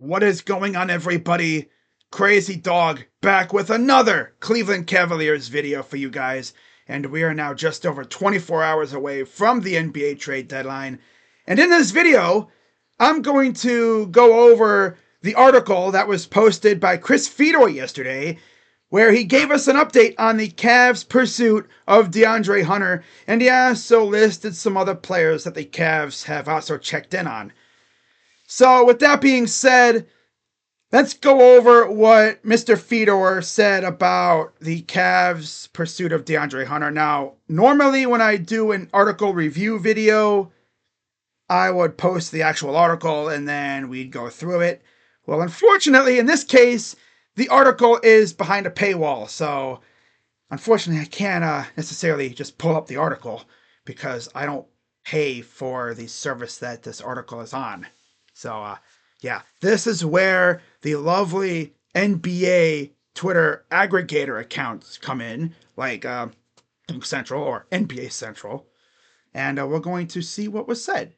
What is going on, everybody? Crazy Dog back with another Cleveland Cavaliers video for you guys. And we are now just over 24 hours away from the NBA trade deadline. And in this video, I'm going to go over the article that was posted by Chris Fedor yesterday, where he gave us an update on the Cavs' pursuit of DeAndre Hunter. And he also listed some other players that the Cavs have also checked in on. So with that being said, let's go over what Mr. Fedor said about the Cavs' pursuit of DeAndre Hunter. Now, normally when I do an article review video, I would post the actual article and then we'd go through it. Well, unfortunately, in this case, the article is behind a paywall. So, unfortunately, I can't necessarily just pull up the article because I don't pay for the service that this article is on. So, yeah, this is where the lovely NBA Twitter aggregator accounts come in, like Dunk Central or NBA Central. And we're going to see what was said.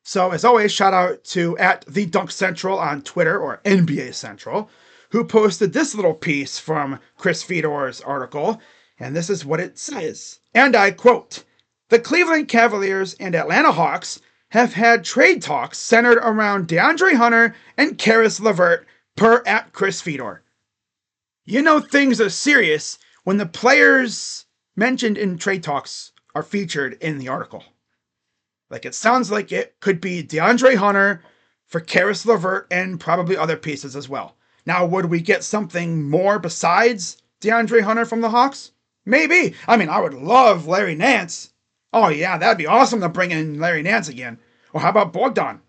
So, as always, shout out to @TheDunkCentral on Twitter or NBA Central, who posted this little piece from Chris Fedor's article. And this is what it says. And I quote, "The Cleveland Cavaliers and Atlanta Hawks have had trade talks centered around DeAndre Hunter and Caris LeVert, per @Chris Fedor. You know things are serious when the players mentioned in trade talks are featured in the article. Like, it sounds like it could be DeAndre Hunter for Caris LeVert and probably other pieces as well. Now, would we get something more besides DeAndre Hunter from the Hawks? Maybe. I mean, I would love Larry Nance. Oh yeah, that'd be awesome to bring in Larry Nance again. Or how about Bogdan?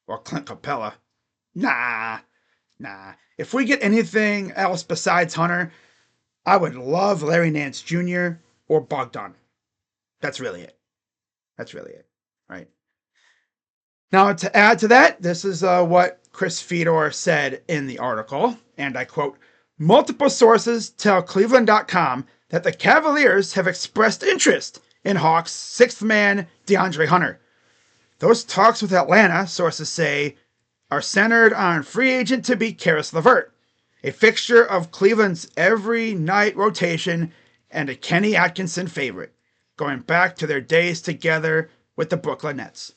Or Clint Capella? Nah. If we get anything else besides Hunter, I would love Larry Nance Jr. or Bogdan. That's really it. Right? Now, to add to that, this is what Chris Fedor said in the article, and I quote, "Multiple sources tell Cleveland.com that the Cavaliers have expressed interest in Hawks' sixth man, DeAndre Hunter. Those talks with Atlanta, sources say, are centered on free agent to be Caris LeVert, a fixture of Cleveland's every night rotation and a Kenny Atkinson favorite, going back to their days together with the Brooklyn Nets."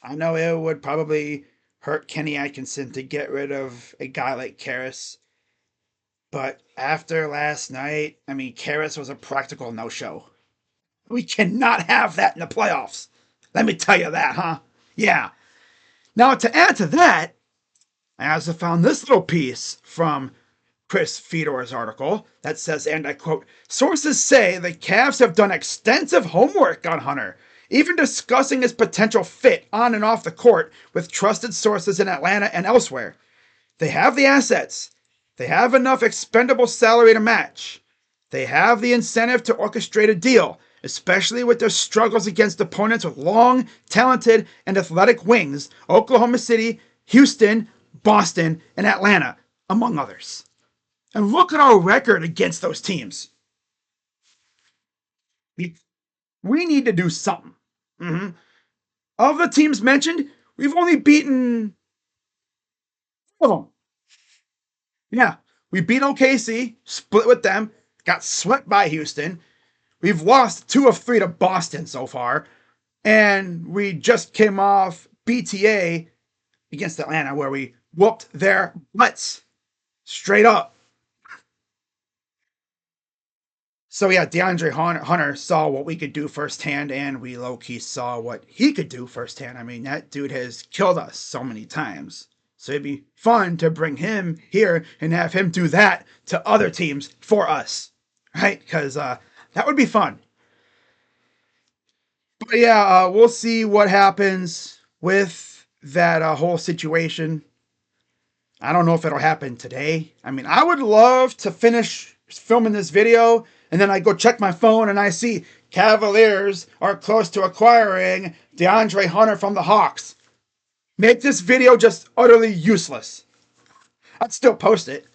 I know it would probably hurt Kenny Atkinson to get rid of a guy like Caris, but after last night, I mean, Caris was a practical no-show. We cannot have that in the playoffs. Let me tell you that, huh? Yeah. Now, to add to that, I also found this little piece from Chris Fedor's article that says, and I quote, "Sources say the Cavs have done extensive homework on Hunter, even discussing his potential fit on and off the court with trusted sources in Atlanta and elsewhere. They have the assets. They have enough expendable salary to match. They have the incentive to orchestrate a deal, especially with their struggles against opponents with long, talented, and athletic wings, Oklahoma City, Houston, Boston, and Atlanta, among others. And look at our record against those teams. We need to do something. Of the teams mentioned, we've only beaten four of them. Yeah, we beat OKC, split with them, got swept by Houston. We've lost 2 of 3 to Boston so far. And we just came off BTA against Atlanta, where we whooped their butts straight up. So yeah, DeAndre Hunter saw what we could do firsthand, and we low-key saw what he could do firsthand. I mean, that dude has killed us so many times. So it'd be fun to bring him here and have him do that to other teams for us, right? Because that would be fun. But yeah, we'll see what happens with that whole situation. I don't know if it'll happen today. I mean, I would love to finish filming this video and then I go check my phone and I see Cavaliers are close to acquiring DeAndre Hunter from the Hawks. Make this video just utterly useless. I'd still post it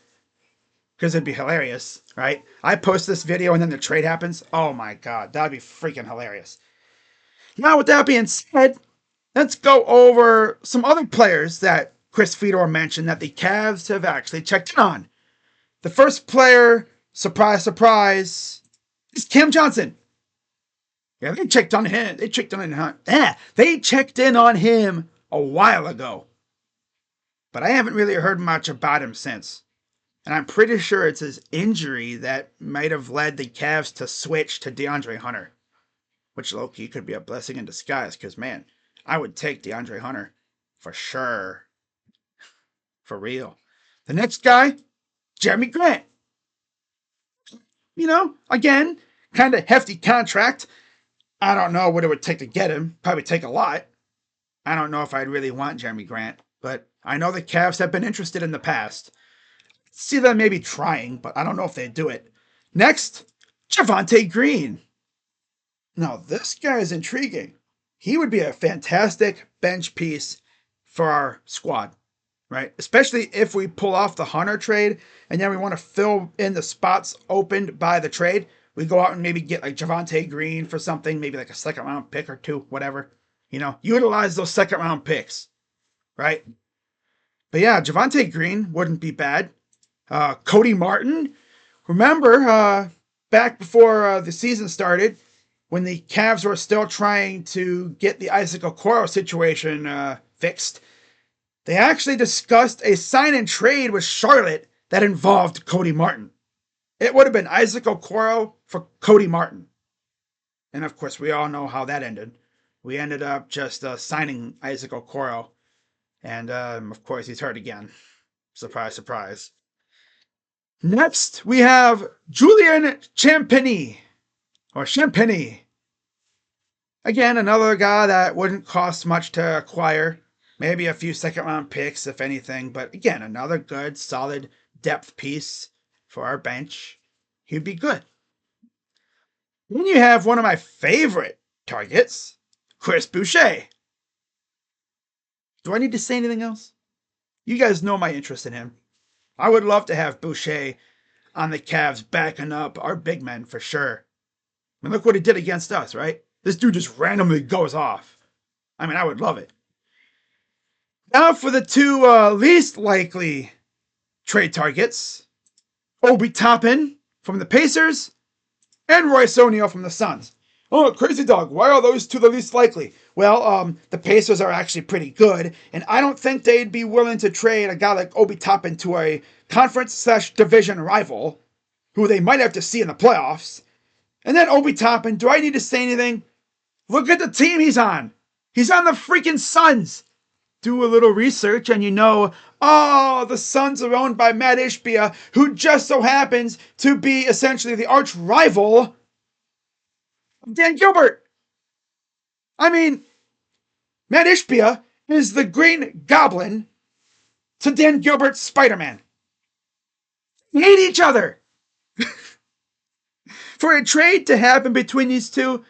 because it'd be hilarious, right? I post this video and then the trade happens. Oh my God, that'd be freaking hilarious. Now, with that being said, let's go over some other players that Chris Fedor mentioned that the Cavs have actually checked in on. The first player, surprise, surprise, is Cam Johnson. Yeah, they checked on him. They checked in on him a while ago. But I haven't really heard much about him since. And I'm pretty sure it's his injury that might have led the Cavs to switch to DeAndre Hunter. Which low-key could be a blessing in disguise, because, man, I would take DeAndre Hunter. For sure. For real. The next guy, Jerami Grant. You know, again, kind of hefty contract. I don't know what it would take to get him. Probably take a lot. I don't know if I'd really want Jerami Grant, but I know the Cavs have been interested in the past. See them maybe trying, but I don't know if they'd do it. Next, Javonte Green. Now, this guy is intriguing. He would be a fantastic bench piece for our squad, right? Especially if we pull off the Hunter trade and then we want to fill in the spots opened by the trade. We go out and maybe get like Javonte Green for something, maybe like a second round pick or two, whatever. You know, utilize those second round picks, right? But yeah, Javonte Green wouldn't be bad. Cody Martin, remember back before the season started, when the Cavs were still trying to get the Isaac Okoro situation fixed, they actually discussed a sign and trade with Charlotte that involved Cody Martin. It would have been Isaac Okoro for Cody Martin. And of course, we all know how that ended. We ended up just signing Isaac Okoro. And of course, he's hurt again. Surprise, surprise. Next, we have Julian Champagnie. Or Champagnie. Again, another guy that wouldn't cost much to acquire. Maybe a few second round picks, if anything. But again, another good, solid depth piece for our bench. He'd be good. Then you have one of my favorite targets, Chris Boucher. Do I need to say anything else? You guys know my interest in him. I would love to have Boucher on the Cavs backing up our big men for sure. I mean, look what he did against us, right? This dude just randomly goes off. I mean, I would love it. Now for the two least likely trade targets. Obi Toppin from the Pacers and Royce O'Neal from the Suns. Oh, crazy dog, why are those two the least likely? Well, the Pacers are actually pretty good, and I don't think they'd be willing to trade a guy like Obi Toppin to a conference/division rival, who they might have to see in the playoffs. And then Obi Toppin, do I need to say anything? Look at the team he's on. He's on the freaking Suns. Do a little research and you know, oh, the Suns are owned by Matt Ishbia, who just so happens to be essentially the arch rival of Dan Gilbert. I mean, Matt Ishbia is the Green Goblin to Dan Gilbert's Spider-Man. They hate each other. For a trade to happen between these two,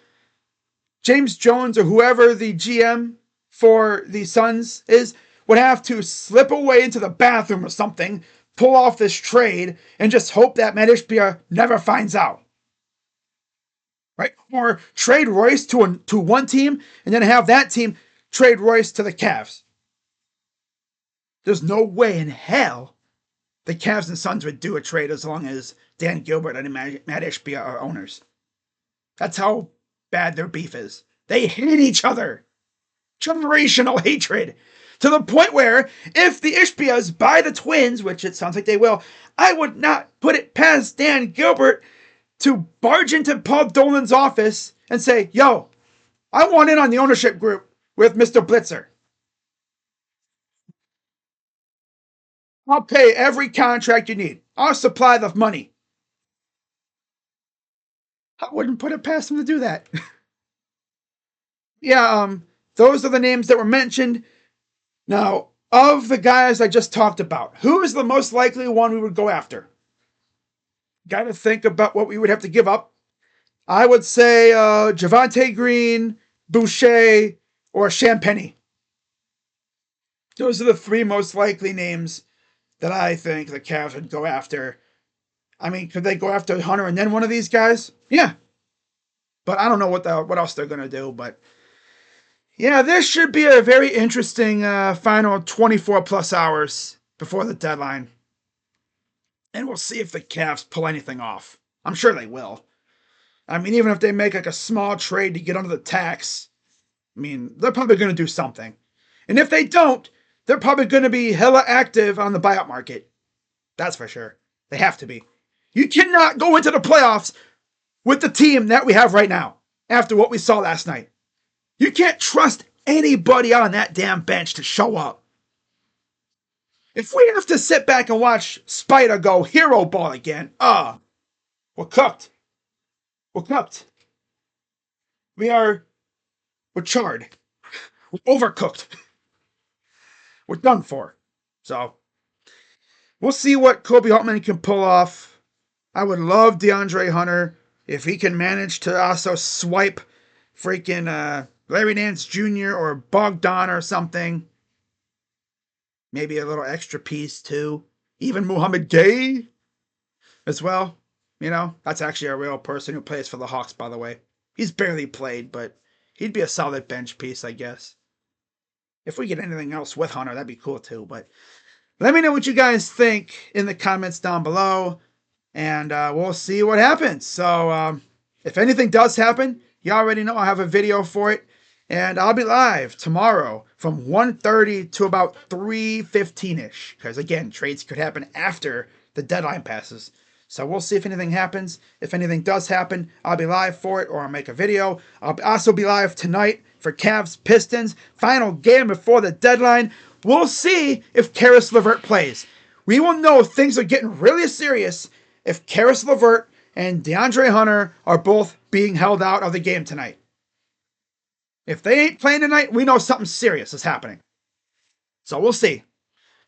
James Jones or whoever the GM for the Suns is would have to slip away into the bathroom or something, pull off this trade, and just hope that Matt Ishbia never finds out. Right? Or trade Royce to one team and then have that team trade Royce to the Cavs. There's no way in hell the Cavs and Suns would do a trade as long as Dan Gilbert and Matt Ishbia are owners. That's how bad their beef is. They hate each other. Generational hatred. To the point where, if the Ishbias buy the Twins, which it sounds like they will, I would not put it past Dan Gilbert to barge into Paul Dolan's office and say, yo, I want in on the ownership group with Mr. Blitzer. I'll pay every contract you need. I'll supply the money. I wouldn't put it past him to do that. Yeah, those are the names that were mentioned. Now, of the guys I just talked about, who is the most likely one we would go after? Got to think about what we would have to give up. I would say Javonte Green, Boucher, or Champagnie. Those are the three most likely names that I think the Cavs would go after. I mean, could they go after Hunter and then one of these guys? Yeah. But I don't know what else they're going to do. But Yeah, this should be a very interesting final 24 plus hours before the deadline. And we'll see if the Cavs pull anything off. I'm sure they will. I mean, even if they make like a small trade to get under the tax, I mean, they're probably going to do something. And if they don't, they're probably going to be hella active on the buyout market. That's for sure. They have to be. You cannot go into the playoffs with the team that we have right now after what we saw last night. You can't trust anybody on that damn bench to show up. If we have to sit back and watch Spider go hero ball again, we're cooked. We're cooked. We're charred. We're overcooked. We're done for. So we'll see what Kobe Altman can pull off. I would love DeAndre Hunter if he can manage to also swipe freaking Larry Nance Jr. or Bogdan or something. Maybe a little extra piece too. Even Muhammad Gay as well. You know, that's actually a real person who plays for the Hawks, by the way. He's barely played, but he'd be a solid bench piece, I guess. If we get anything else with Hunter, that'd be cool too. But let me know what you guys think in the comments down below, and we'll see what happens. So if anything does happen, you already know I have a video for it, and I'll be live tomorrow from 1:30 to about 3:15ish. Because again, trades could happen after the deadline passes. So we'll see if anything happens. If anything does happen, I'll be live for it or I'll make a video. I'll also be live tonight for Cavs Pistons. Final game before the deadline. We'll see if Caris LeVert plays. We will know if things are getting really serious if Caris LeVert and DeAndre Hunter are both being held out of the game tonight. If they ain't playing tonight, we know something serious is happening. So we'll see.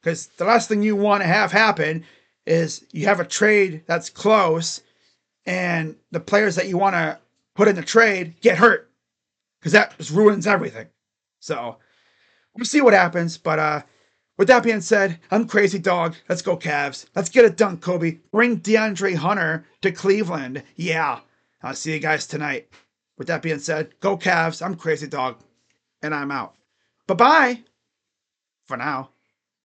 Because the last thing you want to have happen is you have a trade that's close and the players that you want to put in the trade get hurt. Because that just ruins everything. So we'll see what happens. But with that being said, I'm Crazy Dog. Let's go Cavs. Let's get it done, Kobe. Bring DeAndre Hunter to Cleveland. Yeah. I'll see you guys tonight. With that being said, go Cavs. I'm Crazy Dog. And I'm out. Bye-bye. For now.